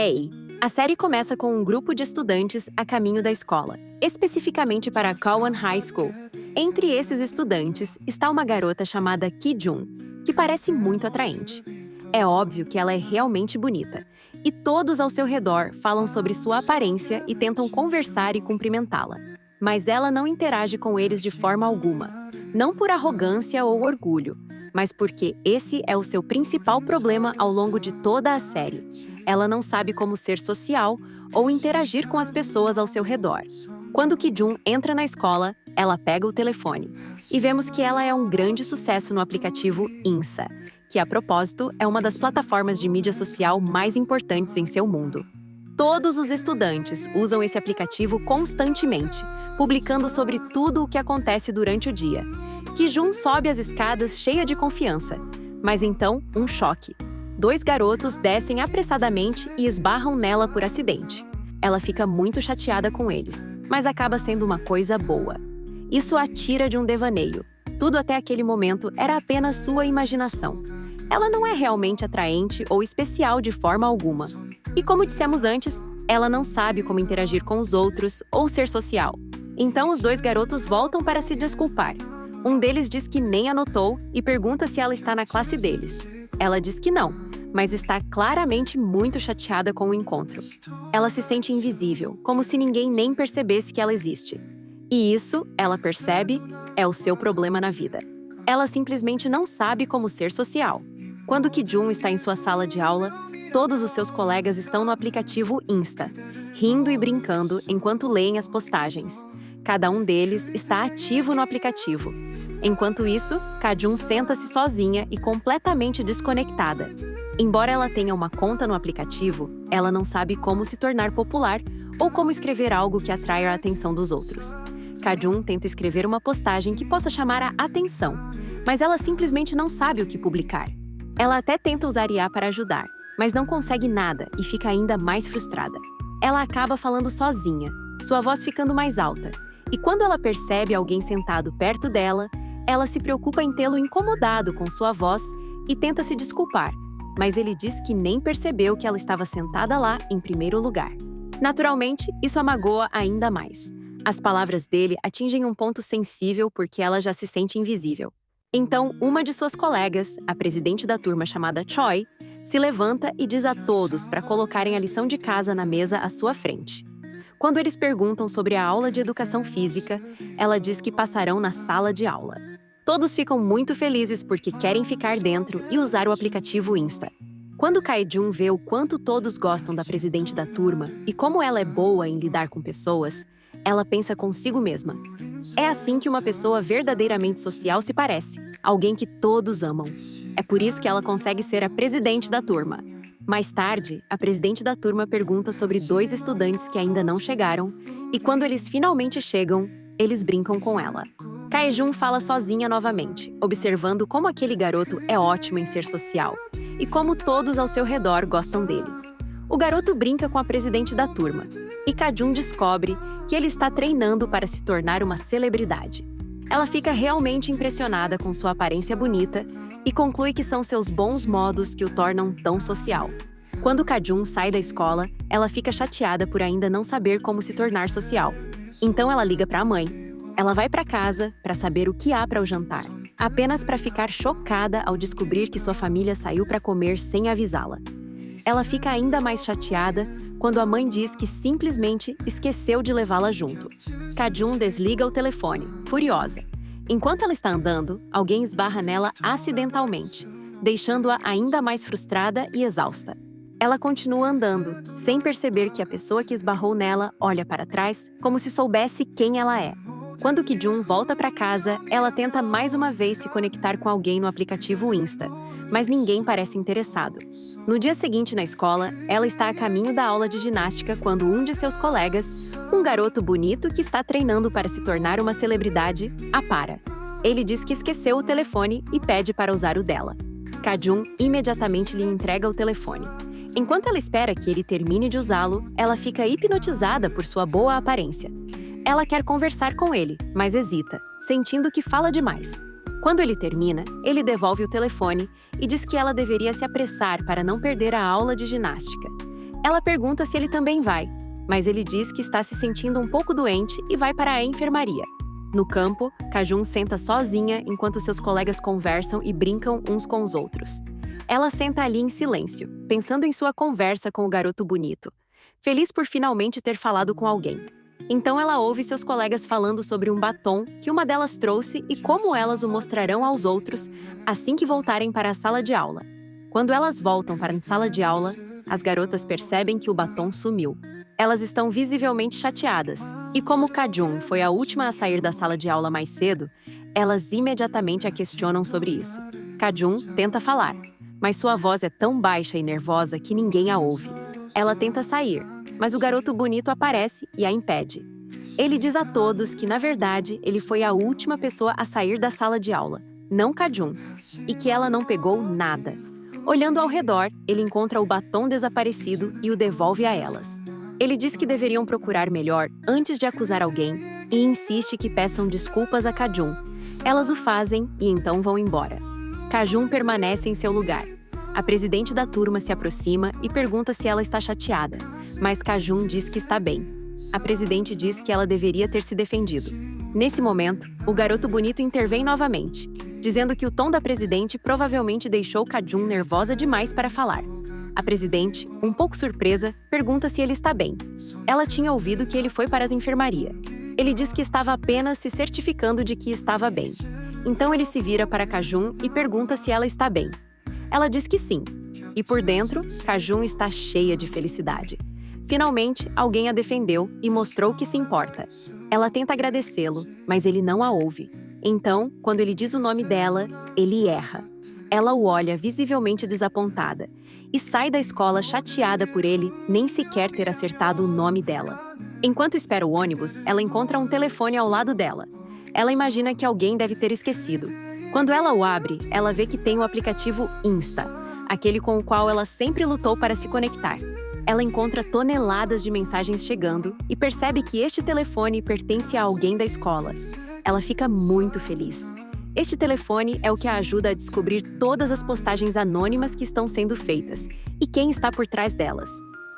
Ei! A série começa com um grupo de estudantes a caminho da escola, especificamente para a Kawan High School. Entre esses estudantes está uma garota chamada Ki-jun, que parece muito atraente. É óbvio que ela é realmente bonita, e todos ao seu redor falam sobre sua aparência e tentam conversar e cumprimentá-la. Mas ela não interage com eles de forma alguma, não por arrogância ou orgulho, mas porque esse é o seu principal problema ao longo de toda a série. Ela não sabe como ser social ou interagir com as pessoas ao seu redor. Quando Ki-jun entra na escola, ela pega o telefone. E vemos que ela é um grande sucesso no aplicativo Insta, que, a propósito, é uma das plataformas de mídia social mais importantes em seu mundo. Todos os estudantes usam esse aplicativo constantemente, publicando sobre tudo o que acontece durante o dia. Ki-jun sobe as escadas cheia de confiança, mas então, um choque. 2 garotos descem apressadamente e esbarram nela por acidente. Ela fica muito chateada com eles, mas acaba sendo uma coisa boa. Isso a tira de um devaneio. Tudo até aquele momento era apenas sua imaginação. Ela não é realmente atraente ou especial de forma alguma. E como dissemos antes, ela não sabe como interagir com os outros ou ser social. Então os 2 garotos voltam para se desculpar. Um deles diz que nem anotou e pergunta se ela está na classe deles. Ela diz que não, mas está claramente muito chateada com o encontro. Ela se sente invisível, como se ninguém nem percebesse que ela existe. E isso, ela percebe, é o seu problema na vida. Ela simplesmente não sabe como ser social. Quando Ki-jun está em sua sala de aula, todos os seus colegas estão no aplicativo Insta, rindo e brincando enquanto leem as postagens. Cada um deles está ativo no aplicativo. Enquanto isso, Ka-jun senta-se sozinha e completamente desconectada. Embora ela tenha uma conta no aplicativo, ela não sabe como se tornar popular ou como escrever algo que atraia a atenção dos outros. Ka-jun tenta escrever uma postagem que possa chamar a atenção, mas ela simplesmente não sabe o que publicar. Ela até tenta usar IA para ajudar, mas não consegue nada e fica ainda mais frustrada. Ela acaba falando sozinha, sua voz ficando mais alta, e quando ela percebe alguém sentado perto dela, ela se preocupa em tê-lo incomodado com sua voz e tenta se desculpar, mas ele diz que nem percebeu que ela estava sentada lá em primeiro lugar. Naturalmente, isso a magoa ainda mais. As palavras dele atingem um ponto sensível porque ela já se sente invisível. Então, uma de suas colegas, a presidente da turma chamada Choi, se levanta e diz a todos para colocarem a lição de casa na mesa à sua frente. Quando eles perguntam sobre a aula de educação física, ela diz que passarão na sala de aula. Todos ficam muito felizes porque querem ficar dentro e usar o aplicativo Insta. Quando Ka-jun vê o quanto todos gostam da presidente da turma e como ela é boa em lidar com pessoas, ela pensa consigo mesma. É assim que uma pessoa verdadeiramente social se parece, alguém que todos amam. É por isso que ela consegue ser a presidente da turma. Mais tarde, a presidente da turma pergunta sobre 2 estudantes que ainda não chegaram, e quando eles finalmente chegam, eles brincam com ela. Ka-jun fala sozinha novamente, observando como aquele garoto é ótimo em ser social, e como todos ao seu redor gostam dele. O garoto brinca com a presidente da turma, e Ka-jun descobre que ele está treinando para se tornar uma celebridade. Ela fica realmente impressionada com sua aparência bonita e conclui que são seus bons modos que o tornam tão social. Quando Ka-jun sai da escola, ela fica chateada por ainda não saber como se tornar social. Então ela liga para a mãe. Ela vai para casa para saber o que há para o jantar, apenas para ficar chocada ao descobrir que sua família saiu para comer sem avisá-la. Ela fica ainda mais chateada quando a mãe diz que simplesmente esqueceu de levá-la junto. Ka-jun desliga o telefone, furiosa. Enquanto ela está andando, alguém esbarra nela acidentalmente, deixando-a ainda mais frustrada e exausta. Ela continua andando, sem perceber que a pessoa que esbarrou nela olha para trás como se soubesse quem ela é. Quando Ki-jun volta para casa, ela tenta mais uma vez se conectar com alguém no aplicativo Insta, mas ninguém parece interessado. No dia seguinte na escola, ela está a caminho da aula de ginástica quando um de seus colegas, um garoto bonito que está treinando para se tornar uma celebridade, a para. Ele diz que esqueceu o telefone e pede para usar o dela. Ka-jun imediatamente lhe entrega o telefone. Enquanto ela espera que ele termine de usá-lo, ela fica hipnotizada por sua boa aparência. Ela quer conversar com ele, mas hesita, sentindo que fala demais. Quando ele termina, ele devolve o telefone e diz que ela deveria se apressar para não perder a aula de ginástica. Ela pergunta se ele também vai, mas ele diz que está se sentindo um pouco doente e vai para a enfermaria. No campo, Ka-jun senta sozinha enquanto seus colegas conversam e brincam uns com os outros. Ela senta ali em silêncio, pensando em sua conversa com o garoto bonito, feliz por finalmente ter falado com alguém. Então ela ouve seus colegas falando sobre um batom que uma delas trouxe e como elas o mostrarão aos outros assim que voltarem para a sala de aula. Quando elas voltam para a sala de aula, as garotas percebem que o batom sumiu. Elas estão visivelmente chateadas, e como Ka-jun foi a última a sair da sala de aula mais cedo, elas imediatamente a questionam sobre isso. Ka-jun tenta falar, mas sua voz é tão baixa e nervosa que ninguém a ouve. Ela tenta sair, mas o garoto bonito aparece e a impede. Ele diz a todos que, na verdade, ele foi a última pessoa a sair da sala de aula, não Ka-jun, e que ela não pegou nada. Olhando ao redor, ele encontra o batom desaparecido e o devolve a elas. Ele diz que deveriam procurar melhor antes de acusar alguém e insiste que peçam desculpas a Ka-jun. Elas o fazem e então vão embora. Ka-jun permanece em seu lugar. A presidente da turma se aproxima e pergunta se ela está chateada, mas Ka-jun diz que está bem. A presidente diz que ela deveria ter se defendido. Nesse momento, o garoto bonito intervém novamente, dizendo que o tom da presidente provavelmente deixou Ka-jun nervosa demais para falar. A presidente, um pouco surpresa, pergunta se ele está bem. Ela tinha ouvido que ele foi para a enfermaria. Ele diz que estava apenas se certificando de que estava bem. Então ele se vira para Ka-jun e pergunta se ela está bem. Ela diz que sim. E por dentro, Ka-jun está cheia de felicidade. Finalmente, alguém a defendeu e mostrou que se importa. Ela tenta agradecê-lo, mas ele não a ouve. Então, quando ele diz o nome dela, ele erra. Ela o olha visivelmente desapontada e sai da escola chateada por ele nem sequer ter acertado o nome dela. Enquanto espera o ônibus, ela encontra um telefone ao lado dela. Ela imagina que alguém deve ter esquecido. Quando ela o abre, ela vê que tem o aplicativo Insta, aquele com o qual ela sempre lutou para se conectar. Ela encontra toneladas de mensagens chegando e percebe que este telefone pertence a alguém da escola. Ela fica muito feliz. Este telefone é o que a ajuda a descobrir todas as postagens anônimas que estão sendo feitas e quem está por trás delas.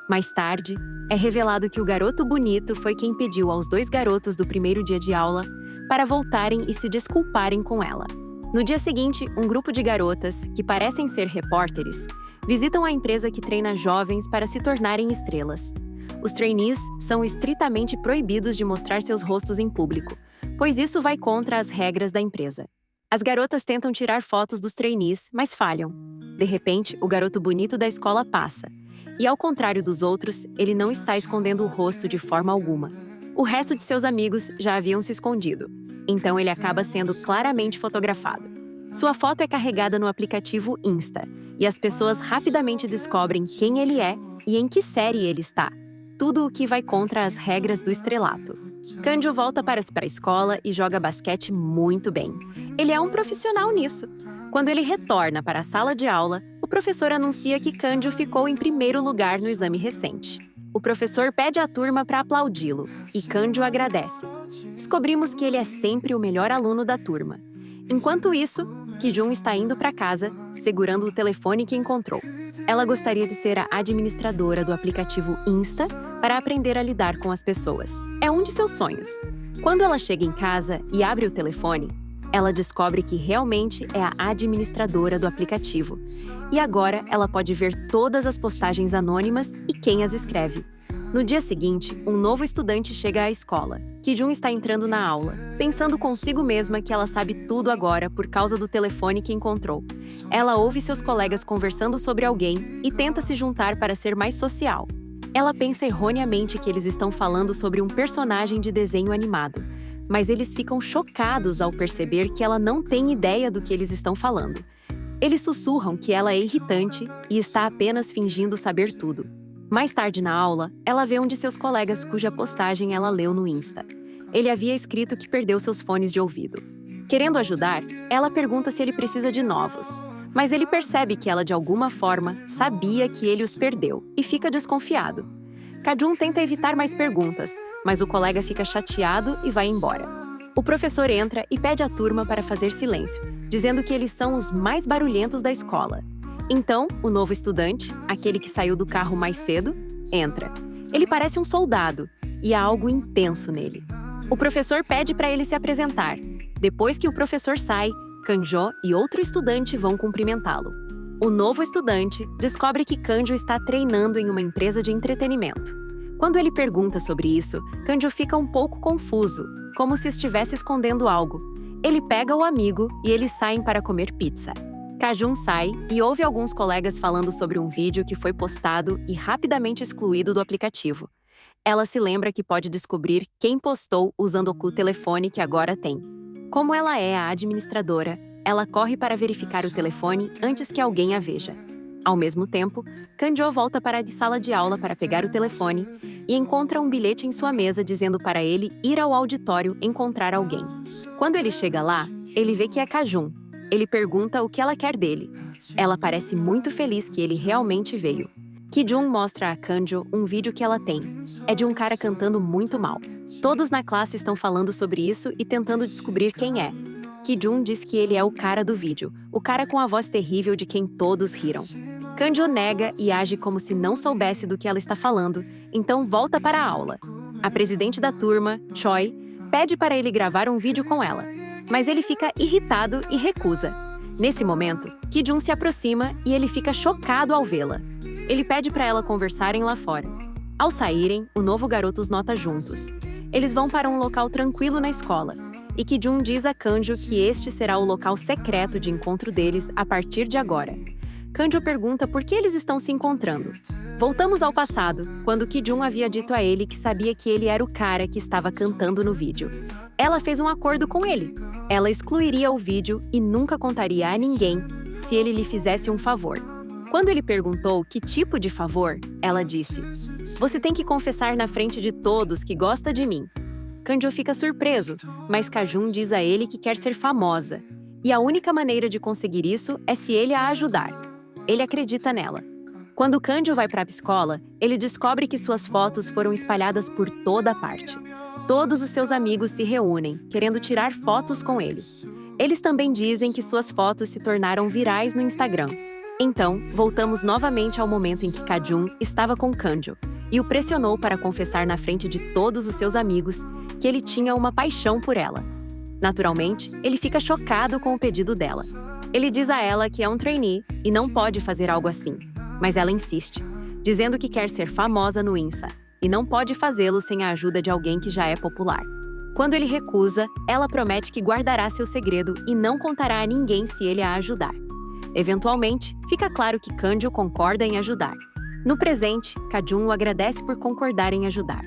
Mais tarde, é revelado que o garoto bonito foi quem pediu aos 2 garotos do primeiro dia de aula para voltarem e se desculparem com ela. No dia seguinte, um grupo de garotas, que parecem ser repórteres, visitam a empresa que treina jovens para se tornarem estrelas. Os trainees são estritamente proibidos de mostrar seus rostos em público, pois isso vai contra as regras da empresa. As garotas tentam tirar fotos dos trainees, mas falham. De repente, o garoto bonito da escola passa. E ao contrário dos outros, ele não está escondendo o rosto de forma alguma. O resto de seus amigos já haviam se escondido. Então ele acaba sendo claramente fotografado. Sua foto é carregada no aplicativo Insta, e as pessoas rapidamente descobrem quem ele é e em que série ele está. Tudo o que vai contra as regras do estrelato. Kanjo volta para a escola e joga basquete muito bem. Ele é um profissional nisso. Quando ele retorna para a sala de aula, o professor anuncia que Kanjo ficou em primeiro lugar no exame recente. O professor pede à turma para aplaudi-lo, e Kanjo agradece. Descobrimos que ele é sempre o melhor aluno da turma. Enquanto isso, Ki-jun está indo para casa, segurando o telefone que encontrou. Ela gostaria de ser a administradora do aplicativo Insta para aprender a lidar com as pessoas. É um de seus sonhos. Quando ela chega em casa e abre o telefone, ela descobre que realmente é a administradora do aplicativo. E agora ela pode ver todas as postagens anônimas e quem as escreve. No dia seguinte, um novo estudante chega à escola. Ki-jun está entrando na aula, pensando consigo mesma que ela sabe tudo agora por causa do telefone que encontrou. Ela ouve seus colegas conversando sobre alguém e tenta se juntar para ser mais social. Ela pensa erroneamente que eles estão falando sobre um personagem de desenho animado, mas eles ficam chocados ao perceber que ela não tem ideia do que eles estão falando. Eles sussurram que ela é irritante e está apenas fingindo saber tudo. Mais tarde na aula, ela vê um de seus colegas cuja postagem ela leu no Insta. Ele havia escrito que perdeu seus fones de ouvido. Querendo ajudar, ela pergunta se ele precisa de novos, mas ele percebe que ela de alguma forma sabia que ele os perdeu e fica desconfiado. Ka-jun tenta evitar mais perguntas, mas o colega fica chateado e vai embora. O professor entra e pede à turma para fazer silêncio, dizendo que eles são os mais barulhentos da escola. Então, o novo estudante, aquele que saiu do carro mais cedo, entra. Ele parece um soldado, e há algo intenso nele. O professor pede para ele se apresentar. Depois que o professor sai, Kanjo e outro estudante vão cumprimentá-lo. O novo estudante descobre que Kanjo está treinando em uma empresa de entretenimento. Quando ele pergunta sobre isso, Kanjo fica um pouco confuso, como se estivesse escondendo algo. Ele pega o amigo e eles saem para comer pizza. Kajun sai e ouve alguns colegas falando sobre um vídeo que foi postado e rapidamente excluído do aplicativo. Ela se lembra que pode descobrir quem postou usando o telefone que agora tem. Como ela é a administradora, ela corre para verificar o telefone antes que alguém a veja. Ao mesmo tempo, Kanjo volta para a sala de aula para pegar o telefone e encontra um bilhete em sua mesa dizendo para ele ir ao auditório encontrar alguém. Quando ele chega lá, ele vê que é Kajun. Ele pergunta o que ela quer dele. Ela parece muito feliz que ele realmente veio. Ki-jun mostra a Kanjo um vídeo que ela tem. É de um cara cantando muito mal. Todos na classe estão falando sobre isso e tentando descobrir quem é. Ki-jun diz que ele é o cara do vídeo, o cara com a voz terrível de quem todos riram. Kanjo nega e age como se não soubesse do que ela está falando, então volta para a aula. A presidente da turma, Choi, pede para ele gravar um vídeo com ela, mas ele fica irritado e recusa. Nesse momento, Ki-jun se aproxima e ele fica chocado ao vê-la. Ele pede para ela conversarem lá fora. Ao saírem, o novo garoto os nota juntos. Eles vão para um local tranquilo na escola, e Ki-jun diz a Kanjo que este será o local secreto de encontro deles a partir de agora. Kanjo pergunta por que eles estão se encontrando. Voltamos ao passado, quando Ki-jun havia dito a ele que sabia que ele era o cara que estava cantando no vídeo. Ela fez um acordo com ele. Ela excluiria o vídeo e nunca contaria a ninguém se ele lhe fizesse um favor. Quando ele perguntou que tipo de favor, ela disse: "Você tem que confessar na frente de todos que gosta de mim." Kanjo fica surpreso, mas Kajun diz a ele que quer ser famosa. E a única maneira de conseguir isso é se ele a ajudar. Ele acredita nela. Quando Kanjo vai para a escola, ele descobre que suas fotos foram espalhadas por toda parte. Todos os seus amigos se reúnem, querendo tirar fotos com ele. Eles também dizem que suas fotos se tornaram virais no Instagram. Então, voltamos novamente ao momento em que Kajun estava com Kanjo e o pressionou para confessar na frente de todos os seus amigos que ele tinha uma paixão por ela. Naturalmente, ele fica chocado com o pedido dela. Ele diz a ela que é um trainee e não pode fazer algo assim, mas ela insiste, dizendo que quer ser famosa no Insta e não pode fazê-lo sem a ajuda de alguém que já é popular. Quando ele recusa, ela promete que guardará seu segredo e não contará a ninguém se ele a ajudar. Eventualmente, fica claro que Kanjo concorda em ajudar. No presente, Kajun o agradece por concordar em ajudar,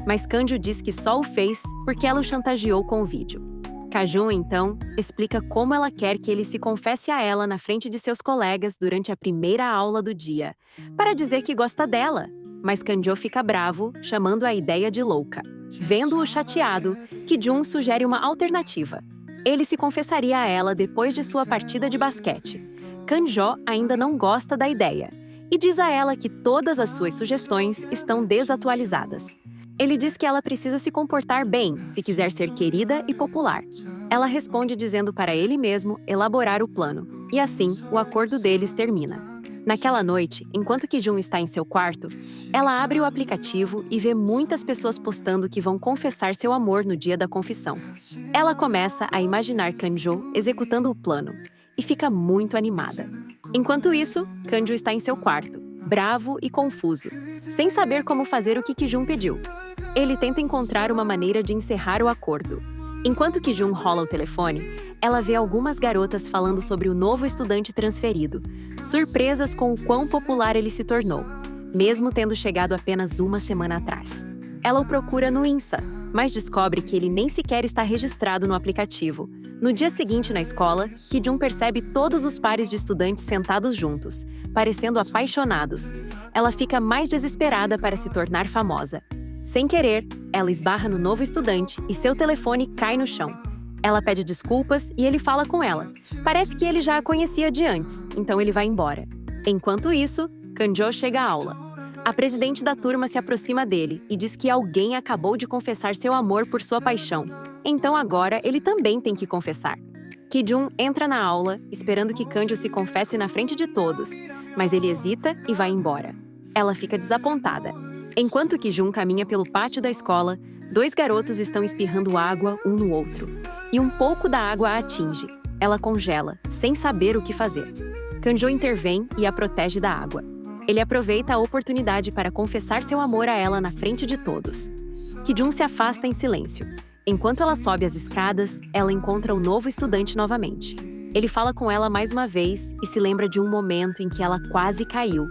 mas Kanjo diz que só o fez porque ela o chantageou com o vídeo. Kajun, então, explica como ela quer que ele se confesse a ela na frente de seus colegas durante a primeira aula do dia, para dizer que gosta dela, mas Kanjo fica bravo, chamando a ideia de louca. Vendo-o chateado, Ki-jun sugere uma alternativa. Ele se confessaria a ela depois de sua partida de basquete. Kanjo ainda não gosta da ideia e diz a ela que todas as suas sugestões estão desatualizadas. Ele diz que ela precisa se comportar bem se quiser ser querida e popular. Ela responde dizendo para ele mesmo elaborar o plano, e assim o acordo deles termina. Naquela noite, enquanto Ki-jun está em seu quarto, ela abre o aplicativo e vê muitas pessoas postando que vão confessar seu amor no dia da confissão. Ela começa a imaginar Kanjo executando o plano e fica muito animada. Enquanto isso, Kanjo está em seu quarto, bravo e confuso, sem saber como fazer o que Ki-jun pediu. Ele tenta encontrar uma maneira de encerrar o acordo. Enquanto Ki-jun rola o telefone, ela vê algumas garotas falando sobre o novo estudante transferido, surpresas com o quão popular ele se tornou, mesmo tendo chegado apenas uma semana atrás. Ela o procura no Insta, mas descobre que ele nem sequer está registrado no aplicativo. No dia seguinte na escola, Ki-jun percebe todos os pares de estudantes sentados juntos, parecendo apaixonados. Ela fica mais desesperada para se tornar famosa. Sem querer, ela esbarra no novo estudante e seu telefone cai no chão. Ela pede desculpas e ele fala com ela. Parece que ele já a conhecia de antes, então ele vai embora. Enquanto isso, Kanjo chega à aula. A presidente da turma se aproxima dele e diz que alguém acabou de confessar seu amor por sua paixão. Então agora ele também tem que confessar. Ki-jun entra na aula, esperando que Kanjo se confesse na frente de todos, mas ele hesita e vai embora. Ela fica desapontada. Enquanto Ki-jun caminha pelo pátio da escola, dois garotos estão espirrando água um no outro. E um pouco da água a atinge. Ela congela, sem saber o que fazer. Kanjo intervém e a protege da água. Ele aproveita a oportunidade para confessar seu amor a ela na frente de todos. Ki-jun se afasta em silêncio. Enquanto ela sobe as escadas, ela encontra o novo estudante novamente. Ele fala com ela mais uma vez e se lembra de um momento em que ela quase caiu.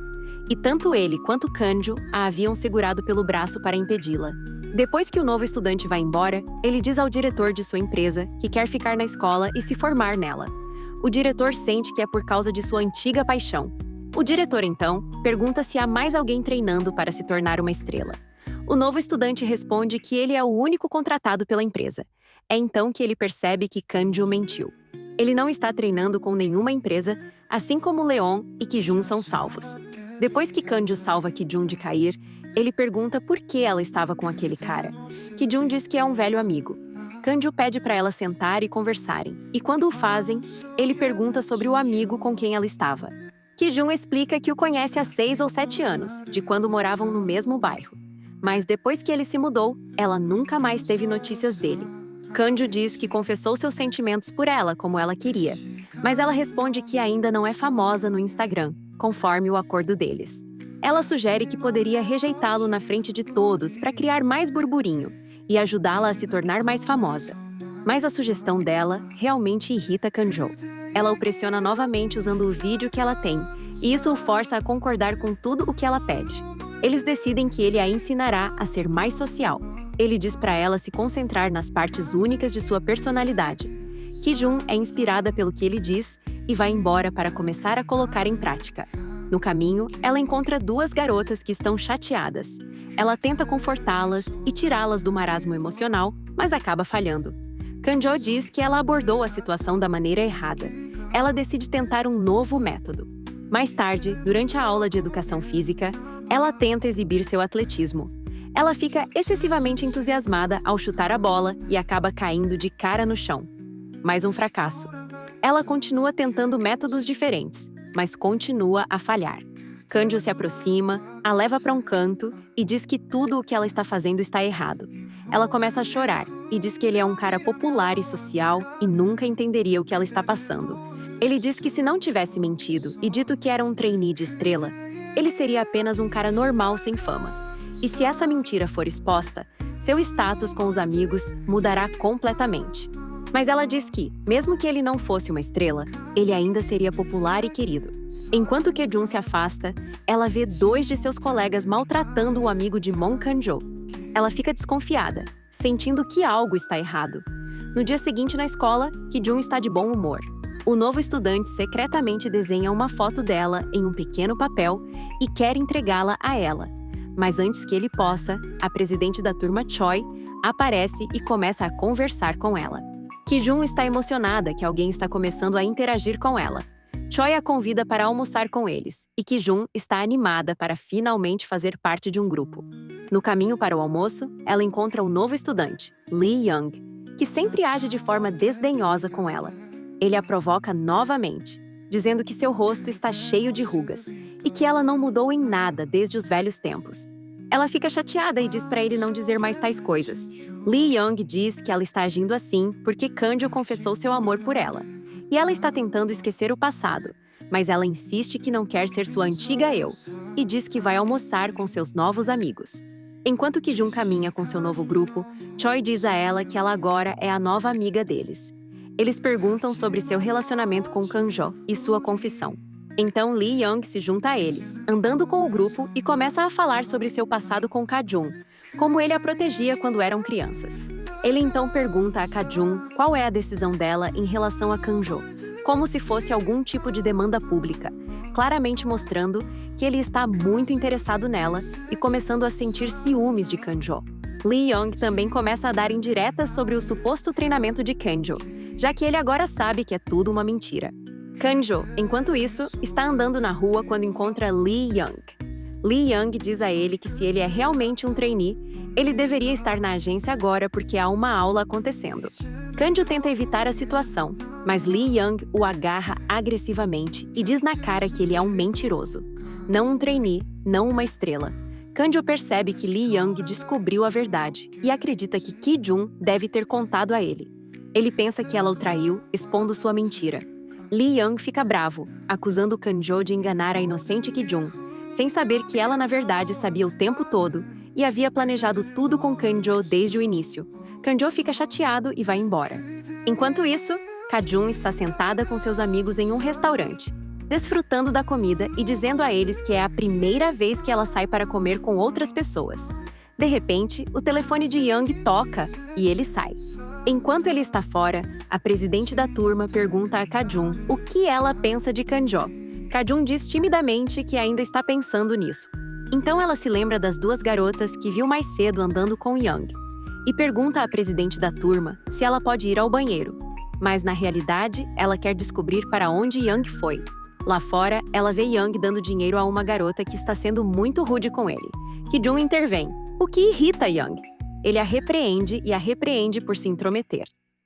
E tanto ele quanto Kanjo a haviam segurado pelo braço para impedi-la. Depois que o novo estudante vai embora, ele diz ao diretor de sua empresa que quer ficar na escola e se formar nela. O diretor sente que é por causa de sua antiga paixão. O diretor, então, pergunta se há mais alguém treinando para se tornar uma estrela. O novo estudante responde que ele é o único contratado pela empresa. É então que ele percebe que Kanjo mentiu. Ele não está treinando com nenhuma empresa, assim como Leon e Ki-jun são salvos. Depois que Kanjo salva Ki-jun de cair, ele pergunta por que ela estava com aquele cara. Ki-jun diz que é um velho amigo. Kanjo pede para ela sentar e conversarem, e quando o fazem, ele pergunta sobre o amigo com quem ela estava. Ki-jun explica que o conhece há 6 ou 7 anos, de quando moravam no mesmo bairro. Mas depois que ele se mudou, ela nunca mais teve notícias dele. Kanjo diz que confessou seus sentimentos por ela como ela queria, mas ela responde que ainda não é famosa no Instagram, conforme o acordo deles. Ela sugere que poderia rejeitá-lo na frente de todos para criar mais burburinho e ajudá-la a se tornar mais famosa. Mas a sugestão dela realmente irrita Kanjo. Ela o pressiona novamente usando o vídeo que ela tem, e isso o força a concordar com tudo o que ela pede. Eles decidem que ele a ensinará a ser mais social. Ele diz para ela se concentrar nas partes únicas de sua personalidade. Ki-jun é inspirada pelo que ele diz e vai embora para começar a colocar em prática. No caminho, ela encontra duas garotas que estão chateadas. Ela tenta confortá-las e tirá-las do marasmo emocional, mas acaba falhando. Kanjo diz que ela abordou a situação da maneira errada. Ela decide tentar um novo método. Mais tarde, durante a aula de educação física, ela tenta exibir seu atletismo. Ela fica excessivamente entusiasmada ao chutar a bola e acaba caindo de cara no chão. Mais um fracasso. Ela continua tentando métodos diferentes, mas continua a falhar. Kanjo se aproxima, a leva para um canto e diz que tudo o que ela está fazendo está errado. Ela começa a chorar e diz que ele é um cara popular e social e nunca entenderia o que ela está passando. Ele diz que se não tivesse mentido e dito que era um trainee de estrela, ele seria apenas um cara normal sem fama. E se essa mentira for exposta, seu status com os amigos mudará completamente. Mas ela diz que, mesmo que ele não fosse uma estrela, ele ainda seria popular e querido. Enquanto Ki-jun se afasta, ela vê 2 de seus colegas maltratando o amigo de Mon Kanjo. Ela fica desconfiada, sentindo que algo está errado. No dia seguinte na escola, Ki-jun está de bom humor. O novo estudante secretamente desenha uma foto dela em um pequeno papel e quer entregá-la a ela. Mas antes que ele possa, a presidente da turma Choi aparece e começa a conversar com ela. Ki-jun está emocionada que alguém está começando a interagir com ela. Choi a convida para almoçar com eles, e Ki-jun está animada para finalmente fazer parte de um grupo. No caminho para o almoço, ela encontra o novo estudante, Lee Young, que sempre age de forma desdenhosa com ela. Ele a provoca novamente, dizendo que seu rosto está cheio de rugas e que ela não mudou em nada desde os velhos tempos. Ela fica chateada e diz para ele não dizer mais tais coisas. Lee Young diz que ela está agindo assim porque Kanjo confessou seu amor por ela. E ela está tentando esquecer o passado, mas ela insiste que não quer ser sua antiga eu e diz que vai almoçar com seus novos amigos. Enquanto Ki-jun caminha com seu novo grupo, Choi diz a ela que ela agora é a nova amiga deles. Eles perguntam sobre seu relacionamento com Kanjo e sua confissão. Então Lee Young se junta a eles, andando com o grupo e começa a falar sobre seu passado com Ka-jun, como ele a protegia quando eram crianças. Ele então pergunta a Ka-jun qual é a decisão dela em relação a Kanjo, como se fosse algum tipo de demanda pública, claramente mostrando que ele está muito interessado nela e começando a sentir ciúmes de Kanjo. Lee Young também começa a dar indiretas sobre o suposto treinamento de Kanjo, já que ele agora sabe que é tudo uma mentira. Kanjo, enquanto isso, está andando na rua quando encontra Lee Young. Lee Young diz a ele que se ele é realmente um trainee, ele deveria estar na agência agora porque há uma aula acontecendo. Kanjo tenta evitar a situação, mas Lee Young o agarra agressivamente e diz na cara que ele é um mentiroso. Não um trainee, não uma estrela. Kanjo percebe que Lee Young descobriu a verdade e acredita que Ki-jun deve ter contado a ele. Ele pensa que ela o traiu, expondo sua mentira. Lee Young fica bravo, acusando Kanjo de enganar a inocente Ki-jun, sem saber que ela na verdade sabia o tempo todo e havia planejado tudo com Kanjo desde o início. Kanjo fica chateado e vai embora. Enquanto isso, Ka-jun está sentada com seus amigos em um restaurante, desfrutando da comida e dizendo a eles que é a primeira vez que ela sai para comer com outras pessoas. De repente, o telefone de Young toca e ele sai. Enquanto ele está fora, a presidente da turma pergunta a Ka-jun o que ela pensa de Kanjo. Ka-jun diz timidamente que ainda está pensando nisso. Então ela se lembra das duas garotas que viu mais cedo andando com Young e pergunta à presidente da turma se ela pode ir ao banheiro. Mas na realidade, ela quer descobrir para onde Young foi. Lá fora, ela vê Young dando dinheiro a uma garota que está sendo muito rude com ele. Ki-jun intervém, o que irrita Young. Ele a repreende por se intrometer.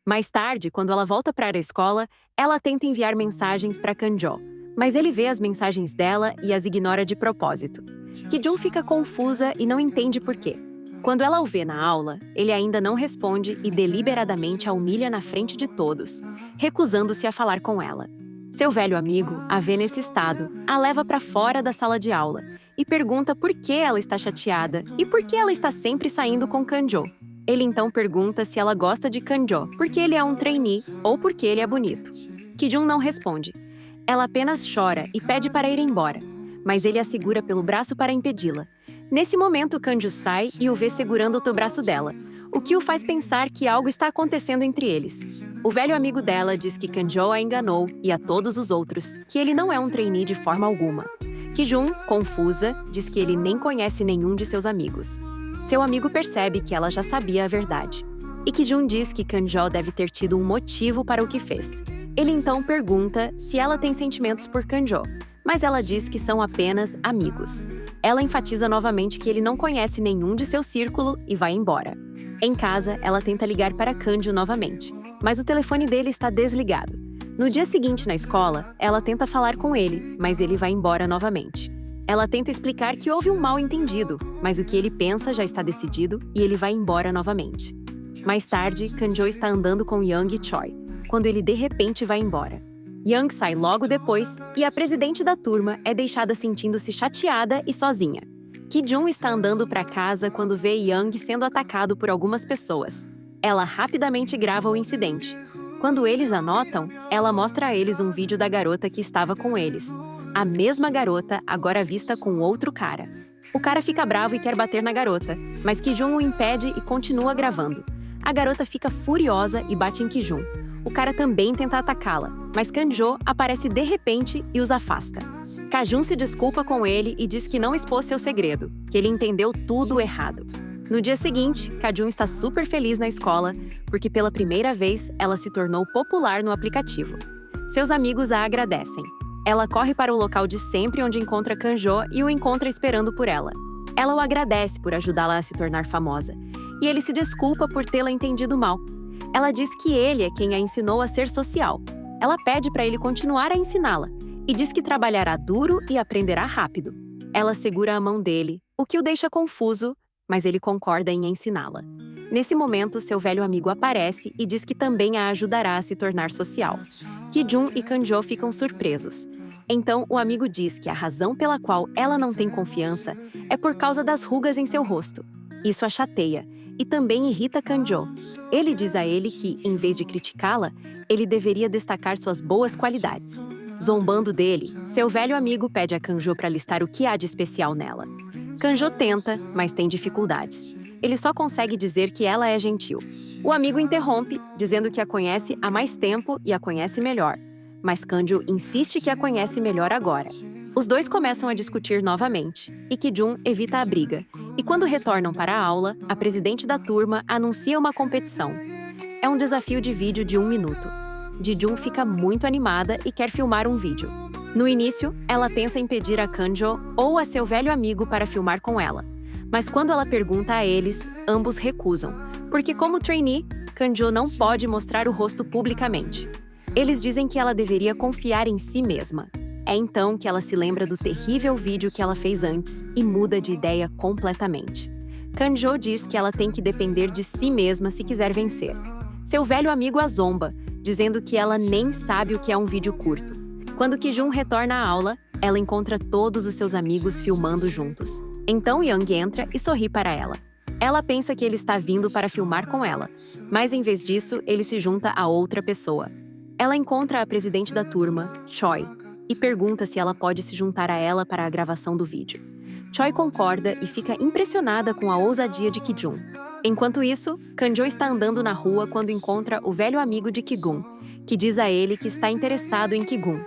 Mais tarde, quando ela volta para a escola, ela tenta enviar mensagens para Kanjo, mas ele vê as mensagens dela e as ignora de propósito. Ki-jun fica confusa e não entende por quê. Quando ela o vê na aula, ele ainda não responde e deliberadamente a humilha na frente de todos, recusando-se a falar com ela. Seu velho amigo a vê nesse estado, a leva para fora da sala de aula e pergunta por que ela está chateada e por que ela está sempre saindo com Kanjo. Ele então pergunta se ela gosta de Kanjo porque ele é um trainee ou porque ele é bonito. Ki-jun não responde. Ela apenas chora e pede para ir embora, mas ele a segura pelo braço para impedi-la. Nesse momento, Kanjo sai e o vê segurando o braço dela, o que o faz pensar que algo está acontecendo entre eles. O velho amigo dela diz que Kanjo a enganou e a todos os outros, que ele não é um trainee de forma alguma. Ki-jun, confusa, diz que ele nem conhece nenhum de seus amigos. Seu amigo percebe que ela já sabia a verdade. E Ki-jun diz que Kanjo deve ter tido um motivo para o que fez. Ele então pergunta se ela tem sentimentos por Kanjo, mas ela diz que são apenas amigos. Ela enfatiza novamente que ele não conhece nenhum de seu círculo e vai embora. Em casa, ela tenta ligar para Kanjo novamente, mas o telefone dele está desligado. No dia seguinte na escola, ela tenta falar com ele, mas ele vai embora novamente. Ela tenta explicar que houve um mal-entendido, mas o que ele pensa já está decidido e ele vai embora novamente. Mais tarde, Kanjo está andando com Young e Choi, quando ele de repente vai embora. Young sai logo depois e a presidente da turma é deixada sentindo-se chateada e sozinha. Ki-jun está andando para casa quando vê Young sendo atacado por algumas pessoas. Ela rapidamente grava o incidente. Quando eles a notam, ela mostra a eles um vídeo da garota que estava com eles. A mesma garota, agora vista com outro cara. O cara fica bravo e quer bater na garota, mas Ki-jun o impede e continua gravando. A garota fica furiosa e bate em Ki-jun. O cara também tenta atacá-la, mas Kanjo aparece de repente e os afasta. Ka-jun se desculpa com ele e diz que não expôs seu segredo, que ele entendeu tudo errado. No dia seguinte, Ka-jun está super feliz na escola, porque pela primeira vez ela se tornou popular no aplicativo. Seus amigos a agradecem. Ela corre para o local de sempre onde encontra Kanjo e o encontra esperando por ela. Ela o agradece por ajudá-la a se tornar famosa, e ele se desculpa por tê-la entendido mal. Ela diz que ele é quem a ensinou a ser social. Ela pede para ele continuar a ensiná-la e diz que trabalhará duro e aprenderá rápido. Ela segura a mão dele, o que o deixa confuso, mas ele concorda em ensiná-la. Nesse momento, seu velho amigo aparece e diz que também a ajudará a se tornar social. Ki-jun e Kanjo ficam surpresos. Então, o amigo diz que a razão pela qual ela não tem confiança é por causa das rugas em seu rosto. Isso a chateia e também irrita Kanjo. Ele diz a ele que, em vez de criticá-la, ele deveria destacar suas boas qualidades. Zombando dele, seu velho amigo pede a Kanjo para listar o que há de especial nela. Kanjo tenta, mas tem dificuldades. Ele só consegue dizer que ela é gentil. O amigo interrompe, dizendo que a conhece há mais tempo e a conhece melhor. Mas Kanjo insiste que a conhece melhor agora. Os dois começam a discutir novamente, e Ki-jun evita a briga. E quando retornam para a aula, a presidente da turma anuncia uma competição. É um desafio de vídeo de 1 minuto. Ji-jun fica muito animada e quer filmar um vídeo. No início, ela pensa em pedir a Kanjo ou a seu velho amigo para filmar com ela. Mas quando ela pergunta a eles, ambos recusam, porque como trainee, Kanjo não pode mostrar o rosto publicamente. Eles dizem que ela deveria confiar em si mesma. É então que ela se lembra do terrível vídeo que ela fez antes e muda de ideia completamente. Kanjo diz que ela tem que depender de si mesma se quiser vencer. Seu velho amigo a zomba, dizendo que ela nem sabe o que é um vídeo curto. Quando Ki-jun retorna à aula, ela encontra todos os seus amigos filmando juntos. Então Young entra e sorri para ela. Ela pensa que ele está vindo para filmar com ela, mas em vez disso, ele se junta a outra pessoa. Ela encontra a presidente da turma, Choi, e pergunta se ela pode se juntar a ela para a gravação do vídeo. Choi concorda e fica impressionada com a ousadia de Ki-jun. Enquanto isso, Kanjo está andando na rua quando encontra o velho amigo de Ki-gun, que diz a ele que está interessado em Ki-gun.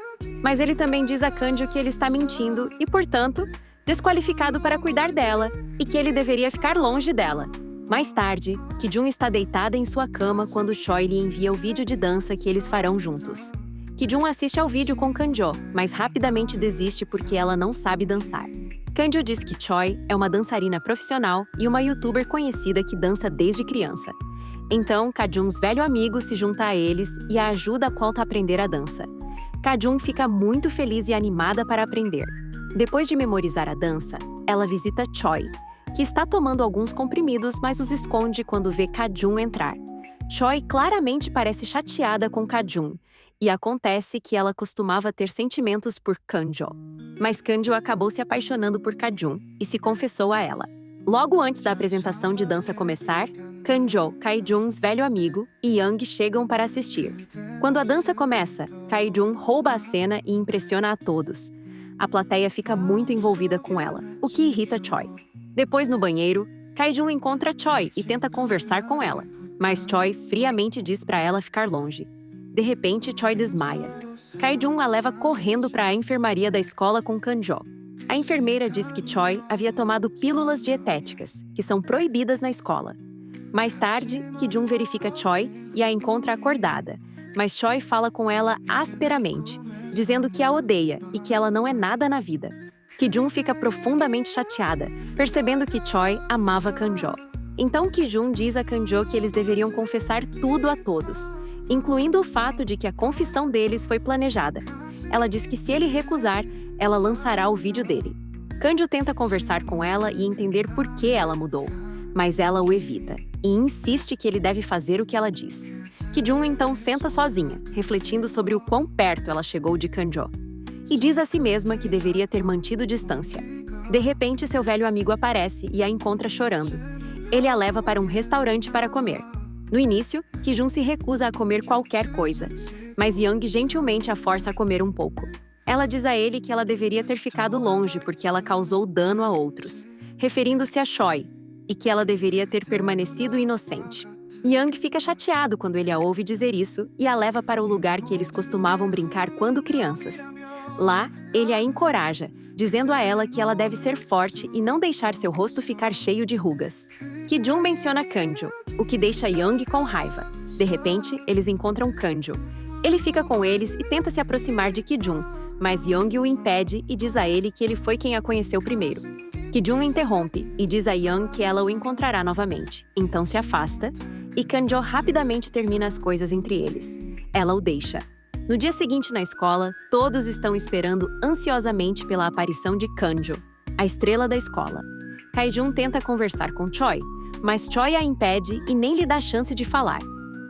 Mas ele também diz a Kanjo que ele está mentindo e, portanto, desqualificado para cuidar dela e que ele deveria ficar longe dela. Mais tarde, Ki-jun está deitada em sua cama quando Choi lhe envia o vídeo de dança que eles farão juntos. Ki-jun assiste ao vídeo com Kanjo, mas rapidamente desiste porque ela não sabe dançar. Kanjo diz que Choi é uma dançarina profissional e uma youtuber conhecida que dança desde criança. Então, Ka-jun's velho amigo se junta a eles e a ajuda a aprender a dança. Ka-jun fica muito feliz e animada para aprender. Depois de memorizar a dança, ela visita Choi, que está tomando alguns comprimidos, mas os esconde quando vê Ka-jun entrar. Choi claramente parece chateada com Ka-jun, e acontece que ela costumava ter sentimentos por Kanjo. Mas Kanjo acabou se apaixonando por Ka-jun e se confessou a ela. Logo antes da apresentação de dança começar, Kanjo, Ka-jun's velho amigo, e Young chegam para assistir. Quando a dança começa, Ka-jun rouba a cena e impressiona a todos. A plateia fica muito envolvida com ela, o que irrita Choi. Depois, no banheiro, Ka-jun encontra Choi e tenta conversar com ela, mas Choi friamente diz para ela ficar longe. De repente, Choi desmaia. Ka-jun a leva correndo para a enfermaria da escola com Kanjo. A enfermeira diz que Choi havia tomado pílulas dietéticas, que são proibidas na escola. Mais tarde, Ki-jun verifica Choi e a encontra acordada, mas Choi fala com ela asperamente, dizendo que a odeia e que ela não é nada na vida. Ki-jun fica profundamente chateada, percebendo que Choi amava Kanjo. Então Ki-jun diz a Kanjo que eles deveriam confessar tudo a todos, incluindo o fato de que a confissão deles foi planejada. Ela diz que se ele recusar, ela lançará o vídeo dele. Kanjo tenta conversar com ela e entender por que ela mudou, mas ela o evita e insiste que ele deve fazer o que ela diz. Ki-jun então senta sozinha, refletindo sobre o quão perto ela chegou de Kanjo, e diz a si mesma que deveria ter mantido distância. De repente, seu velho amigo aparece e a encontra chorando. Ele a leva para um restaurante para comer. No início, Ki-jun se recusa a comer qualquer coisa, mas Young gentilmente a força a comer um pouco. Ela diz a ele que ela deveria ter ficado longe porque ela causou dano a outros, referindo-se a Choi, e que ela deveria ter permanecido inocente. Young fica chateado quando ele a ouve dizer isso e a leva para o lugar que eles costumavam brincar quando crianças. Lá, ele a encoraja, dizendo a ela que ela deve ser forte e não deixar seu rosto ficar cheio de rugas. Ki-jun menciona Kanjo, o que deixa Young com raiva. De repente, eles encontram Kanjo. Ele fica com eles e tenta se aproximar de Ki-jun, mas Young o impede e diz a ele que ele foi quem a conheceu primeiro. Ki-jun interrompe e diz a Young que ela o encontrará novamente, então se afasta, e Kanjo rapidamente termina as coisas entre eles. Ela o deixa. No dia seguinte na escola, todos estão esperando ansiosamente pela aparição de Kanjo, a estrela da escola. Ka-jun tenta conversar com Choi, mas Choi a impede e nem lhe dá chance de falar.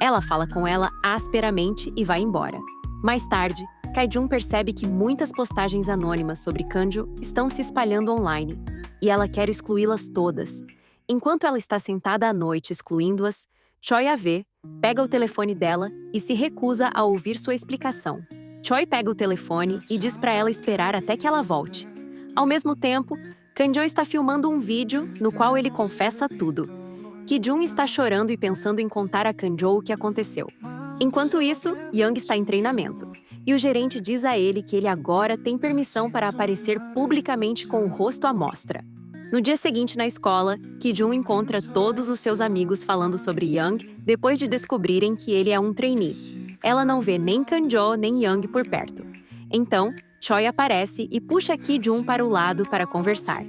Ela fala com ela asperamente e vai embora. Mais tarde, Ka-jun percebe que muitas postagens anônimas sobre Kanjo estão se espalhando online, e ela quer excluí-las todas. Enquanto ela está sentada à noite excluindo-as, Choi a vê, pega o telefone dela e se recusa a ouvir sua explicação. Choi pega o telefone e diz para ela esperar até que ela volte. Ao mesmo tempo, Kanjo está filmando um vídeo no qual ele confessa tudo. Ki-jun está chorando e pensando em contar a Kanjo o que aconteceu. Enquanto isso, Young está em treinamento, e o gerente diz a ele que ele agora tem permissão para aparecer publicamente com o rosto à mostra. No dia seguinte na escola, Ki-jun encontra todos os seus amigos falando sobre Young depois de descobrirem que ele é um trainee. Ela não vê nem Kanjo nem Young por perto. Então, Choi aparece e puxa Ki-jun para o lado para conversar.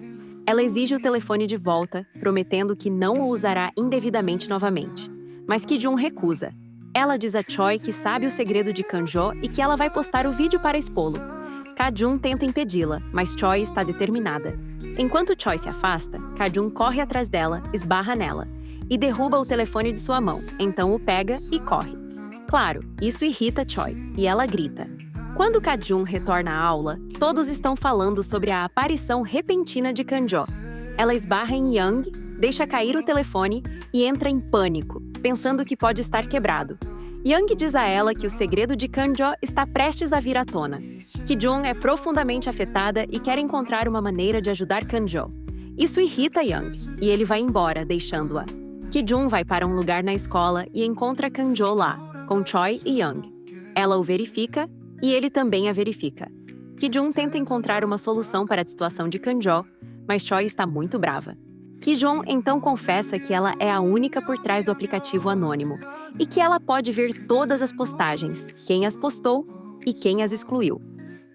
Ela exige o telefone de volta, prometendo que não o usará indevidamente novamente. Mas Ki-jun recusa. Ela diz a Choi que sabe o segredo de Kanjo e que ela vai postar o vídeo para expô-lo. Ka-jun tenta impedi-la, mas Choi está determinada. Enquanto Choi se afasta, Ka-jun corre atrás dela, esbarra nela e derruba o telefone de sua mão, então o pega e corre. Claro, isso irrita Choi, e ela grita. Quando Ka-jun retorna à aula, todos estão falando sobre a aparição repentina de Kanjo. Ela esbarra em Young, deixa cair o telefone e entra em pânico, pensando que pode estar quebrado. Young diz a ela que o segredo de Kanjo está prestes a vir à tona. Ki-jun é profundamente afetada e quer encontrar uma maneira de ajudar Kanjo. Isso irrita Young, e ele vai embora, deixando-a. Ki-jun vai para um lugar na escola e encontra Kanjo lá, com Choi e Young. Ela o verifica e ele também a verifica. Ki-jun tenta encontrar uma solução para a situação de Kanjo, mas Choi está muito brava. Ki-jun então confessa que ela é a única por trás do aplicativo anônimo e que ela pode ver todas as postagens, quem as postou e quem as excluiu.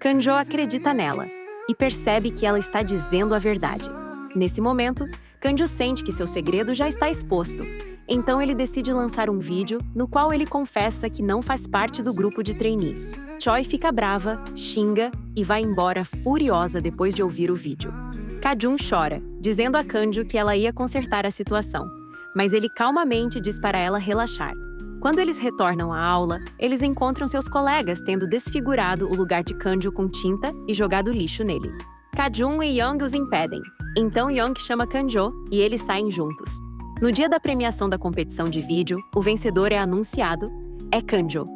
Kanjo acredita nela e percebe que ela está dizendo a verdade. Nesse momento, Kanjo sente que seu segredo já está exposto. Então ele decide lançar um vídeo no qual ele confessa que não faz parte do grupo de trainee. Choi fica brava, xinga e vai embora furiosa depois de ouvir o vídeo. Ka-jun chora, dizendo a Kanjo que ela ia consertar a situação, mas ele calmamente diz para ela relaxar. Quando eles retornam à aula, eles encontram seus colegas tendo desfigurado o lugar de Kanjo com tinta e jogado lixo nele. Ka-jun e Young os impedem. Então Young chama Kanjo e eles saem juntos. No dia da premiação da competição de vídeo, o vencedor é anunciado. É Kanjo.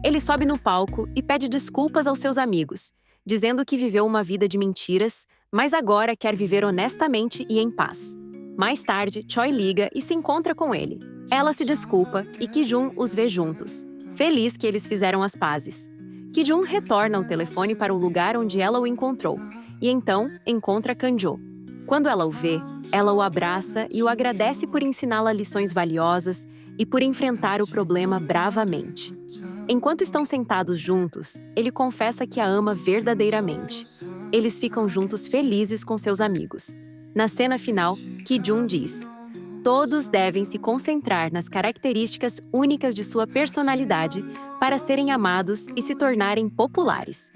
Ele sobe no palco e pede desculpas aos seus amigos, dizendo que viveu uma vida de mentiras, mas agora quer viver honestamente e em paz. Mais tarde, Choi liga e se encontra com ele. Ela se desculpa e Ki-jun os vê juntos, feliz que eles fizeram as pazes. Ki-jun retorna o telefone para o lugar onde ela o encontrou, e então encontra Kanjo. Quando ela o vê, ela o abraça e o agradece por ensiná-la lições valiosas e por enfrentar o problema bravamente. Enquanto estão sentados juntos, ele confessa que a ama verdadeiramente. Eles ficam juntos felizes com seus amigos. Na cena final, Ki-jun diz: todos devem se concentrar nas características únicas de sua personalidade para serem amados e se tornarem populares.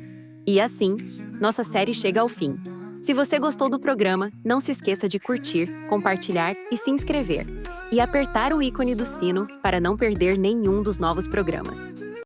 E assim, nossa série chega ao fim. Se você gostou do programa, não se esqueça de curtir, compartilhar e se inscrever. E apertar o ícone do sino para não perder nenhum dos novos programas.